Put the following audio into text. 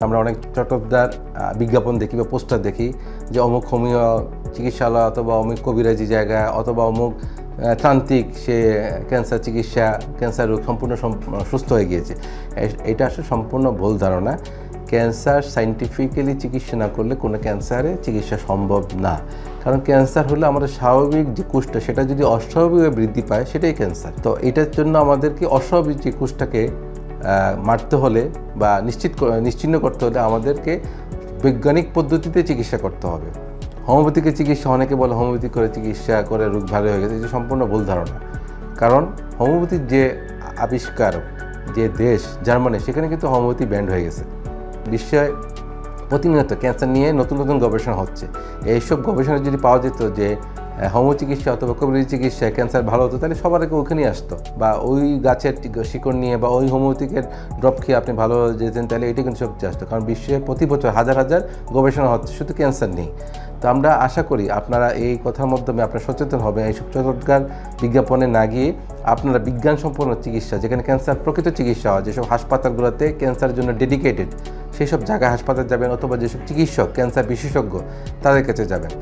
আমরা অনেক চটকদার বিজ্ঞাপন দেখি বা পোস্টার দেখি যে অমুক হোমিও চিকিৎসালয় অথবা অমুক কবিরাজি জায়গা অথবা অমুক তান্ত্রিক সে ক্যান্সার চিকিৎসা ক্যান্সার রোগ সম্পূর্ণ সুস্থ হয়ে গিয়েছে। এটা আসলে সম্পূর্ণ ভুল ধারণা। ক্যান্সার সায়েন্টিফিক্যালি চিকিৎসা না করলে কোনো ক্যান্সারে চিকিৎসা সম্ভব না। কারণ ক্যান্সার হলে আমাদের স্বাভাবিক যে কোষটা সেটা যদি অস্বাভাবিকভাবে বৃদ্ধি পায় সেটাই ক্যান্সার। তো এটার জন্য আমাদেরকে অস্বাভাবিক যে কোষটাকে মারতে হলে বা নিশ্চিহ্ন করতে হলে আমাদেরকে বৈজ্ঞানিক পদ্ধতিতে চিকিৎসা করতে হবে। হোমিওপ্যাথিক চিকিৎসা অনেকে বলে হোমিওপ্যাথি করে চিকিৎসা করে রোগ ভালো হয়ে গেছে, এটা সম্পূর্ণ ভুল ধারণা। কারণ হোমিওপ্যাথির যে আবিষ্কার যে দেশ জার্মানি, সেখানে কিন্তু হোমিওপ্যাথি ব্যান্ড হয়ে গেছে। বিশ্বে প্রতিনিয়ত ক্যান্সার নিয়ে নতুন নতুন গবেষণা হচ্ছে। এইসব গবেষণা যদি পাওয়া যেত যে হোমিও চিকিৎসা অথবা কবিরাজি চিকিৎসায় ক্যান্সার ভালো হতো, তাহলে সবার আগে ওখানেই আসতো, বা ওই গাছের শিকড় নিয়ে বা ওই হোমিওপ্যাথিকের ড্রপ খেয়ে আপনি ভালো যেতেন, তাহলে এটা কিন্তু সবচেয়ে আসতো। কারণ বিশ্বে প্রতি বছর হাজার হাজার গবেষণা হচ্ছে, শুধু ক্যান্সার নেই। তো আমরা আশা করি আপনারা এই কথার মাধ্যমে আপনারা সচেতন হবেন। এইসব চটকদার বিজ্ঞাপনে না গিয়ে আপনারা বিজ্ঞানসম্পন্ন চিকিৎসা, যেখানে ক্যান্সার প্রকৃত চিকিৎসা হয়, যেসব হাসপাতালগুলোতে ক্যান্সারের জন্য ডেডিকেটেড, সেই সব জায়গায় হাসপাতাল যাবেন, অথবা যেসব চিকিৎসক ক্যান্সার বিশেষজ্ঞ তাদের কাছে যাবেন।